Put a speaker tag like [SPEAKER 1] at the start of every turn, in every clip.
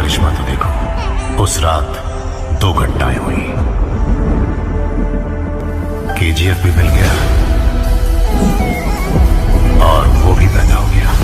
[SPEAKER 1] करिश्मा तो देखो। उस रात 2 घटनाएं हुई। केजीएफ भी मिल गया और वो भी पैदा हो गया।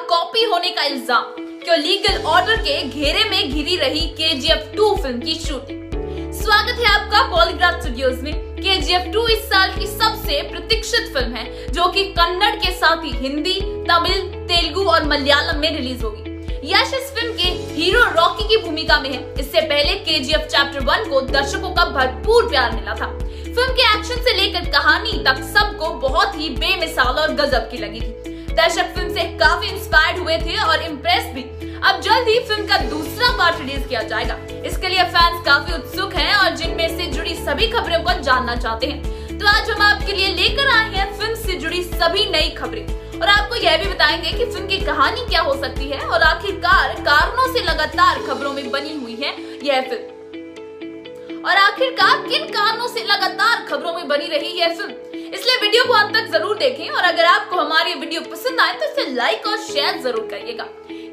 [SPEAKER 2] कॉपी होने का इल्जाम, क्यों लीगल ऑर्डर के घेरे में घिरी रही केजीएफ 2 फिल्म की शूटिंग। स्वागत है आपका पॉलीग्राफ स्टूडियोज में। केजीएफ 2 इस साल की सबसे प्रतीक्षित फिल्म है, जो कि कन्नड़ के साथ ही हिंदी, तमिल, तेलुगु और मलयालम में रिलीज होगी। यश इस फिल्म के हीरो रॉकी की भूमिका में है। इससे पहले केजीएफ चैप्टर 1 को दर्शकों का भरपूर प्यार मिला था। फिल्म के एक्शन से लेकर कहानी तक सबको बहुत ही बेमिसाल और गजब की लगी थी। दर्शक फिल्म से काफी इंस्पायर्ड हुए थे और इम्प्रेस भी। अब जल्द ही फिल्म का दूसरा पार्ट रिलीज किया जाएगा। इसके लिए फैंस काफी उत्सुक हैं और जिनमें से जुड़ी सभी खबरों को जानना चाहते हैं। तो आज हम आपके लिए लेकर आए हैं फिल्म से जुड़ी सभी नई खबरें और आपको यह भी बताएंगे कि फिल्म की कहानी क्या हो सकती है और आखिरकार कारणों से लगातार खबरों में बनी हुई है यह फिल्म, और आखिरकार किन कारणों से लगातार खबरों में बनी रही यह फिल्म। इसलिए वीडियो को अंत तक जरूर देखें और अगर आपको हमारी वीडियो पसंद आए तो इसे लाइक और शेयर जरूर करिएगा।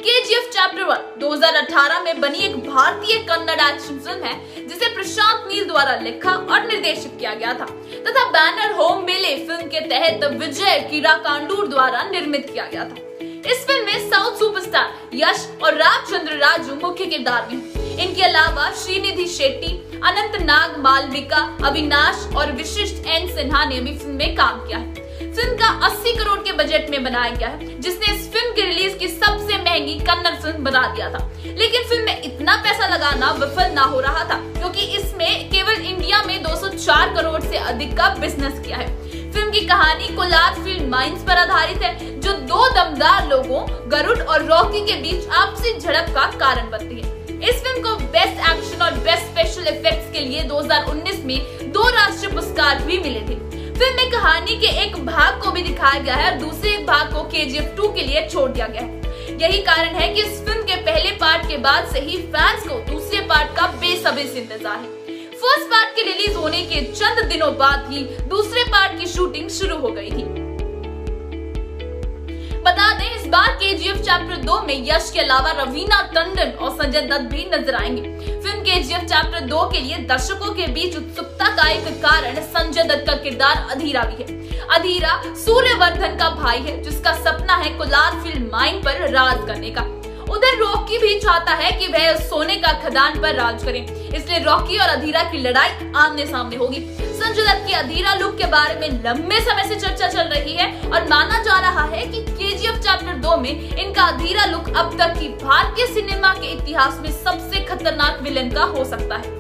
[SPEAKER 2] केजीएफ चैप्टर 1 2018 में बनी एक भारतीय कन्नड़ एक्शन फिल्म है, जिसे प्रशांत नील द्वारा लिखा और निर्देशित किया गया था तथा बैनर होम मेले फिल्म के तहत विजय किराकांडूर द्वारा निर्मित किया गया था। इस फिल्म में साउथ सुपरस्टार यश और रामचंद्र राजू मुख्य किरदार में। इनके अलावा श्रीनिधि शेट्टी, अनंत नाग मालविका, अविनाश और विशिष्ट एन सिन्हा ने भी फिल्म में काम किया है। फिल्म का 80 करोड़ के बजट में बनाया गया है, जिसने इस फिल्म की रिलीज की सबसे महंगी कन्नड़ फिल्म बना दिया था। लेकिन फिल्म में इतना पैसा लगाना विफल ना हो रहा था, क्योंकि इसमें केवल इंडिया में 204 करोड़ से अधिक का बिजनेस किया है। फिल्म की कहानी कोलार फील्ड माइंस पर आधारित है, जो 2 दमदार लोगों गरुड़ और रॉकी के बीच आपसी झड़प का कारण बनती है। इस फिल्म को बेस्ट एक्शन और बेस्ट स्पेशल इफेक्ट्स के लिए 2019 में 2 राष्ट्रीय पुरस्कार भी मिले थे। फिल्म में कहानी के एक भाग को भी दिखाया गया है और दूसरे एक भाग को केजीएफ 2 के लिए छोड़ दिया गया है। यही कारण है कि इस फिल्म के पहले पार्ट के बाद से ही फैंस को दूसरे पार्ट का बेसब्री से इंतजार है। फर्स्ट पार्ट के रिलीज होने के चंद दिनों बाद ही दूसरे पार्ट की शूटिंग शुरू हो गई थी। बता दें, इस बार केजीएफ चैप्टर 2 में यश के अलावा रवीना टंडन और संजय दत्त भी नजर आएंगे। फिल्म केजीएफ चैप्टर 2 के लिए दर्शकों के बीच उत्सुकता का एक कारण संजय दत्त का किरदार अधीरा भी है। अधीरा सूर्यवर्धन का भाई है, जिसका सपना है कोलार फील्ड माइन पर राज करने का। उधर रॉकी भी चाहता है कि वह सोने का खदान पर राज करे, इसलिए रॉकी और अधीरा की लड़ाई आमने सामने होगी। संजय दत्त की अधीरा लुक के बारे में लंबे समय से चर्चा चल रही है और माना जा रहा है कि केजीएफ चैप्टर 2 में इनका अधीरा लुक अब तक की भारतीय सिनेमा के इतिहास में सबसे खतरनाक विलेन का हो सकता है।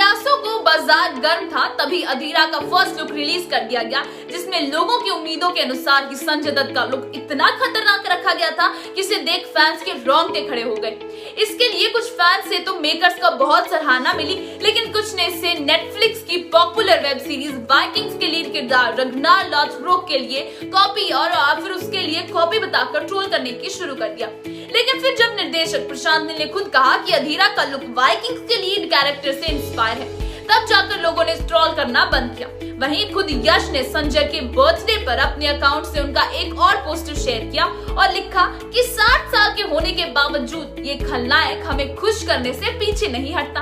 [SPEAKER 2] प्रयासों को बाजार गर्म था तभी अधीरा का फर्स्ट लुक रिलीज कर दिया गया, जिसमें लोगों की उम्मीदों के अनुसार कि संजय दत्त का लुक इतना खतरनाक रखा गया था कि इसे देख फैंस के रोंगटे खड़े हो गए। इसके लिए कुछ फैंस से तो मेकर्स का बहुत सराहना मिली, लेकिन कुछ ने इसे नेटफ्लिक्स की पॉपुलर वेब सीरीज वाइकिंग्स के लीड किरदार रग्नार लॉथब्रोक के लिए कॉपी और फिर उसके लिए कॉपी बताकर ट्रोल करने की शुरू कर दिया। लेकिन फिर जब निर्देशक प्रशांत नील ने खुद कहा कि अधीरा का लुक वाइकिंग्स के लीड कैरेक्टर से इंस्पायर है, तब जाकर लोगों ने ट्रोल करना बंद किया। वहीं खुद यश ने संजय के बर्थडे पर अपने अकाउंट से उनका एक और पोस्टर शेयर किया और लिखा कि 60 साल के होने के बावजूद ये खलनायक हमें खुश करने से पीछे नहीं हटता।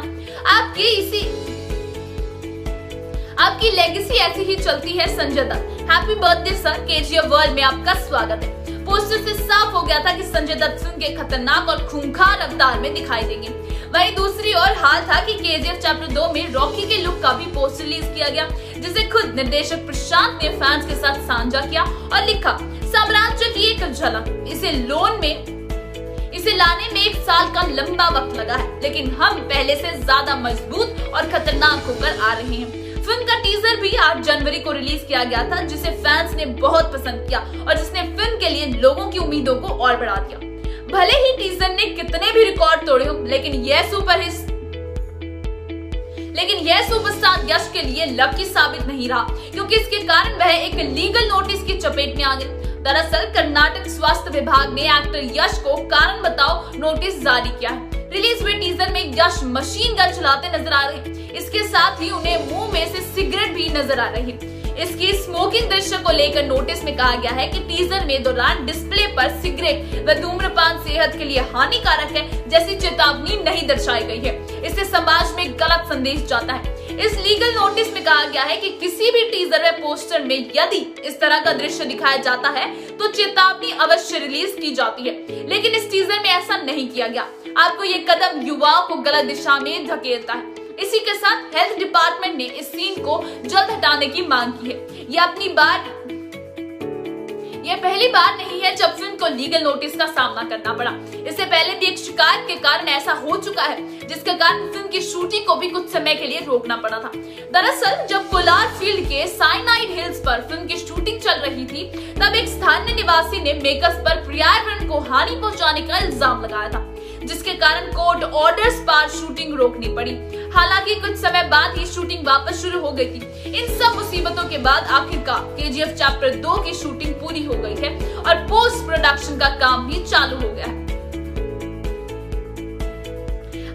[SPEAKER 2] आपकी लेगेसी ऐसी ही चलती है Sanjay Dutt. Happy birthday sir, KGF world में आपका स्वागत है। पोस्टर से साफ हो गया था कि संजय दत्त फिल्म के खतरनाक और खूंखार अवतार में दिखाई देंगे। वहीं दूसरी ओर हाल था कि केजीएफ चैप्टर 2 में रॉकी के लुक का भी पोस्टर रिलीज किया गया, जिसे खुद निर्देशक प्रशांत ने फैंस के साथ साझा किया और लिखा, साम्राज्य की एक झलक। इसे लाने में 1 साल का लंबा वक्त लगा है, लेकिन हम पहले से ज्यादा मजबूत और खतरनाक होकर आ रहे हैं। फिल्म का टीजर भी 8 जनवरी को रिलीज किया गया था, जिसे फैंस ने बहुत पसंद किया और जिसने फिल्म के लिए लोगों की उम्मीदों को और बढ़ा दिया। भले ही टीजर ने कितने भी रिकॉर्ड तोड़े हो, लेकिन यह सुपरस्टार यश के लिए लकी साबित नहीं रहा, क्योंकि इसके कारण वह एक लीगल नोटिस की चपेट में आ गए। दरअसल कर्नाटक स्वास्थ्य विभाग ने एक्टर यश को कारण बताओ नोटिस जारी किया है। रिलीज हुए टीजर में यश मशीन गन चलाते नजर आ रहे हैं। इसके साथ ही उन्हें मुंह में से सिगरेट भी नजर आ रही है। इसकी स्मोकिंग दृश्य को लेकर नोटिस में कहा गया है कि टीजर में दौरान डिस्प्ले पर सिगरेट व धूम्रपान सेहत के लिए हानिकारक है जैसी चेतावनी नहीं दर्शाई गई है। इससे समाज में गलत संदेश जाता है। इस लीगल नोटिस में कहा गया है कि किसी भी टीजर व पोस्टर में यदि इस तरह का दृश्य दिखाया जाता है तो चेतावनी अवश्य रिलीज की जाती है, लेकिन इस टीजर में ऐसा नहीं किया गया। आपको ये कदम युवाओं को गलत दिशा में धकेलता है। इसी के साथ हेल्थ डिपार्टमेंट ने इस सीन को जल्द हटाने की मांग की है। यह पहली बार नहीं है जब फिल्म को लीगल नोटिस का सामना करना पड़ा। इससे पहले भी एक शिकायत के कारण ऐसा हो चुका है, जिसके कारण फिल्म की शूटिंग को भी कुछ समय के लिए रोकना पड़ा था। दरअसल जब कोलार फील्ड के साइनाइड हिल्स पर फिल्म की शूटिंग चल रही थी, तब एक स्थानीय निवासी ने मेकर्स पर पर्यावरण को हानि पहुंचाने का इल्जाम लगाया था, जिसके कारण कोर्ट ऑर्डर्स पर शूटिंग रोकनी पड़ी। हालांकि कुछ समय बाद ही शूटिंग वापस शुरू हो गई थी। इन सब मुसीबतों के बाद आखिरकार केजीएफ चैप्टर 2 की शूटिंग पूरी हो गई है और पोस्ट प्रोडक्शन का काम भी चालू हो गया है।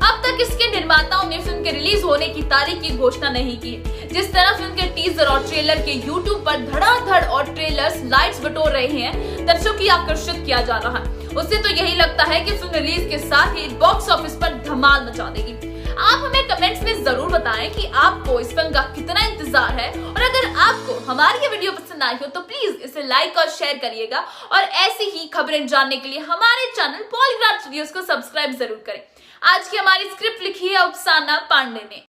[SPEAKER 2] अब तक इसके निर्माताओं ने फिल्म के रिलीज होने की तारीख की घोषणा नहीं की है। जिस तरह फिल्म के टीजर और ट्रेलर के YouTube पर धड़ाधड़ और ट्रेलर्स लाइक्स बटोर रहे हैं, दर्शकों की आकर्षित किया जा रहा है, उससे तो यही लगता है कि फिल्म रिलीज के साथ ही बॉक्स ऑफिस पर धमाल मचा देगी। आप हमें कमेंट्स में जरूर बताएं कि आपको इस फिल्म का कितना इंतजार है, और अगर आपको हमारी ये वीडियो पसंद आई हो तो प्लीज इसे लाइक और शेयर करिएगा, और ऐसी ही खबरें जानने के लिए हमारे चैनल पॉलीग्राफ स्टूडियोज को सब्सक्राइब जरूर करें। आज की हमारी स्क्रिप्ट लिखी है उपसाना पांडे ने।